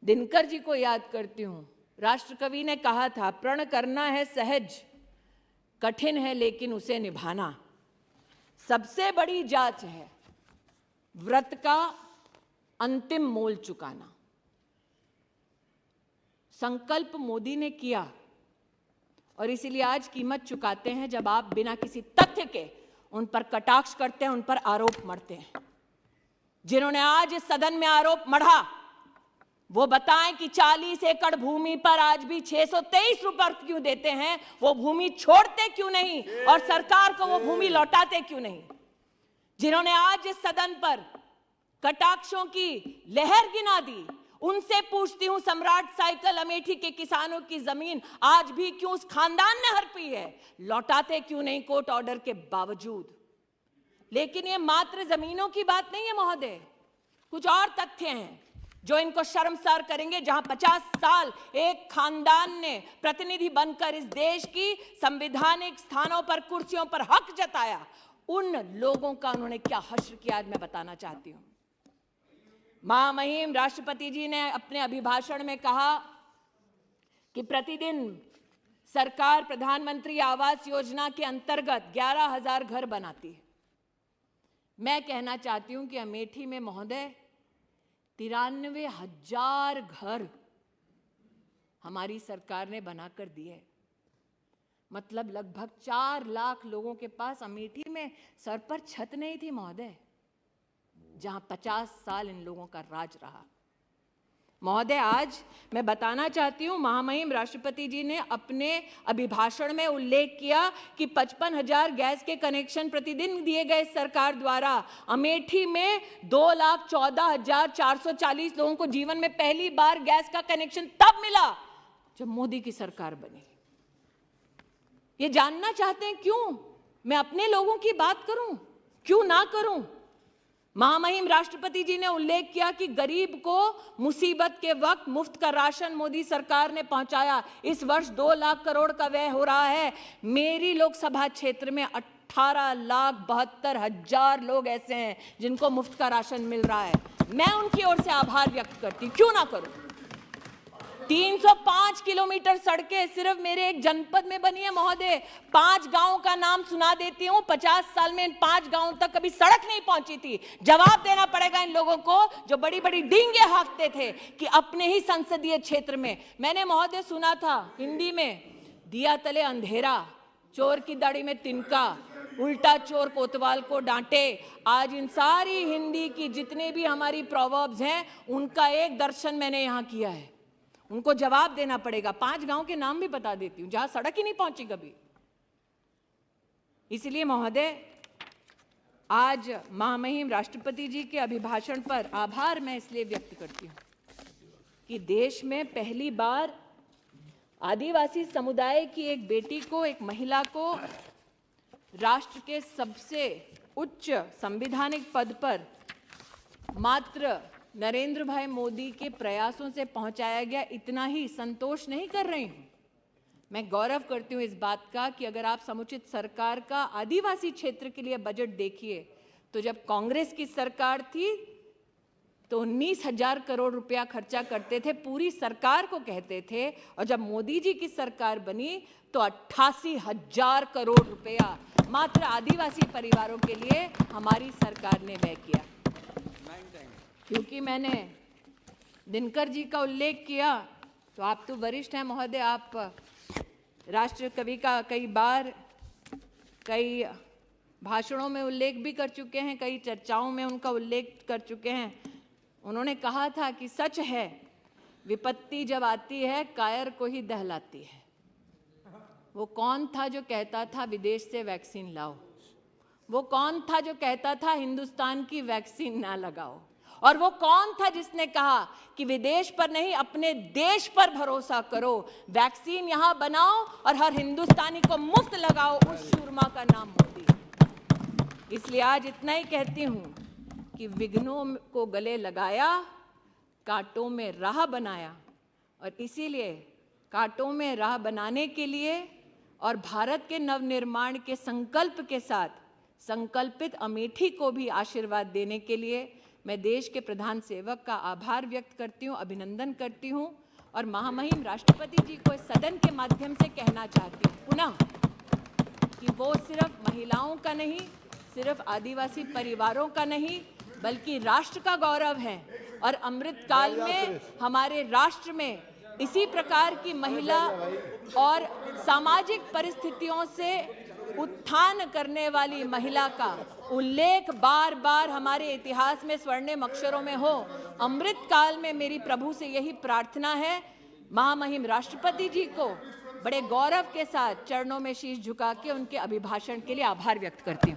दिनकर जी को याद करती हूँ। राष्ट्रकवि ने कहा था, प्रण करना है सहज, कठिन है लेकिन उसे निभाना। सबसे बड़ी जांच है व्रत का अंतिम मोल चुकाना। संकल्प मोदी ने किया और इसीलिए आज कीमत चुकाते हैं जब आप बिना किसी तथ्य के उन पर कटाक्ष करते हैं, उन पर आरोप मढ़ते हैं। जिन्होंने आज इस सदन में आरोप मढ़ा वो बताएं कि 40 एकड़ भूमि पर आज भी 623 रुपए क्यों देते हैं, वो भूमि छोड़ते क्यों नहीं और सरकार को वो भूमि लौटाते क्यों नहीं। जिन्होंने आज इस सदन पर कटाक्षों की लहर गिना दी, उनसे पूछती हूं, सम्राट साइकिल अमेठी के किसानों की जमीन आज भी क्यों उस खानदान ने हड़पी है, लौटाते क्यों नहीं कोर्ट ऑर्डर के बावजूद। लेकिन ये मात्र जमीनों की बात नहीं है महोदय, कुछ और तथ्य हैं जो इनको शर्मसार करेंगे। जहां 50 साल एक खानदान ने प्रतिनिधि बनकर इस देश की संवैधानिक स्थानों पर, कुर्सियों पर हक जताया, उन लोगों का उन्होंने क्या हश्र किया आज मैं बताना चाहती हूं। महामहिम राष्ट्रपति जी ने अपने अभिभाषण में कहा कि प्रतिदिन सरकार प्रधानमंत्री आवास योजना के अंतर्गत 11,000 घर बनाती है। मैं कहना चाहती हूं कि अमेठी में महोदय 93,000 घर हमारी सरकार ने बनाकर दिए। मतलब लगभग 4 लाख लोगों के पास अमेठी में सर पर छत नहीं थी महोदय, जहां 50 साल इन लोगों का राज रहा। महोदय आज मैं बताना चाहती हूं, महामहिम राष्ट्रपति जी ने अपने अभिभाषण में उल्लेख किया कि 55,000 गैस के कनेक्शन प्रतिदिन दिए गए सरकार द्वारा। अमेठी में 2,14,440 लोगों को जीवन में पहली बार गैस का कनेक्शन तब मिला जब मोदी की सरकार बनी। ये जानना चाहते हैं क्यों मैं अपने लोगों की बात करूं, क्यों ना करूं। महामहिम राष्ट्रपति जी ने उल्लेख किया कि गरीब को मुसीबत के वक्त मुफ्त का राशन मोदी सरकार ने पहुंचाया। इस वर्ष 2 लाख करोड़ का व्यय हो रहा है। मेरी लोकसभा क्षेत्र में 18,72,000 लोग ऐसे हैं जिनको मुफ्त का राशन मिल रहा है। मैं उनकी ओर से आभार व्यक्त करती हूं, क्यों ना करूं। 305 किलोमीटर सड़कें सिर्फ मेरे एक जनपद में बनी है महोदय। 5 गांवों का नाम सुना देती हूं। 50 साल में इन 5 गांवों तक कभी सड़क नहीं पहुंची थी। जवाब देना पड़ेगा इन लोगों को जो बड़ी बड़ी डींगे हाँकते थे कि अपने ही संसदीय क्षेत्र में। मैंने महोदय सुना था हिंदी में, दिया तले अंधेरा, चोर की दाढ़ी में तिनका, उल्टा चोर कोतवाल को डांटे। आज इन सारी हिंदी की जितने भी हमारी प्रोवर्ब्स हैं उनका एक दर्शन मैंने यहां किया है। उनको जवाब देना पड़ेगा। 5 गांव के नाम भी बता देती हूं जहां सड़क ही नहीं पहुंची कभी। इसलिए महोदय आज महामहिम राष्ट्रपति जी के अभिभाषण पर आभार मैं इसलिए व्यक्त करती हूं कि देश में पहली बार आदिवासी समुदाय की एक बेटी को, एक महिला को राष्ट्र के सबसे उच्च संवैधानिक पद पर मात्र नरेंद्र भाई मोदी के प्रयासों से पहुंचाया गया। इतना ही संतोष नहीं कर रही हूं, मैं गौरव करती हूं इस बात का कि अगर आप समुचित सरकार का आदिवासी क्षेत्र के लिए बजट देखिए तो जब कांग्रेस की सरकार थी तो 19,000 करोड़ रुपया खर्चा करते थे, पूरी सरकार को कहते थे, और जब मोदी जी की सरकार बनी तो 88,000 करोड़ रुपया मात्र आदिवासी परिवारों के लिए हमारी सरकार ने व्यय किया। क्योंकि मैंने दिनकर जी का उल्लेख किया तो आप तो वरिष्ठ हैं महोदय, आप राष्ट्र कवि का कई बार कई भाषणों में उल्लेख भी कर चुके हैं, कई चर्चाओं में उनका उल्लेख कर चुके हैं। उन्होंने कहा था कि सच है विपत्ति जब आती है कायर को ही दहलाती है। वो कौन था जो कहता था विदेश से वैक्सीन लाओ? वो कौन था जो कहता था हिंदुस्तान की वैक्सीन ना लगाओ? और वो कौन था जिसने कहा कि विदेश पर नहीं अपने देश पर भरोसा करो, वैक्सीन यहां बनाओ और हर हिंदुस्तानी को मुफ्त लगाओ? उस शूरमा का नाम मोदी। इसलिए आज इतना ही कहती हूं कि विघ्नों को गले लगाया, कांटों में राह बनाया, और इसीलिए कांटों में राह बनाने के लिए और भारत के नवनिर्माण के संकल्प के साथ संकल्पित अमेठी को भी आशीर्वाद देने के लिए मैं देश के प्रधान सेवक का आभार व्यक्त करती हूँ, अभिनंदन करती हूँ और महामहिम राष्ट्रपति जी को इस सदन के माध्यम से कहना चाहती हूँ पुनः कि वो सिर्फ महिलाओं का नहीं, सिर्फ आदिवासी परिवारों का नहीं, बल्कि राष्ट्र का गौरव है। और अमृत काल में हमारे राष्ट्र में इसी प्रकार की महिला और सामाजिक परिस्थितियों से उत्थान करने वाली महिला का उल्लेख बार बार हमारे इतिहास में स्वर्णिम अक्षरों में हो। अमृत काल में मेरी प्रभु से यही प्रार्थना है। महामहिम राष्ट्रपति जी को बड़े गौरव के साथ चरणों में शीश झुका के उनके अभिभाषण के लिए आभार व्यक्त करती हूँ।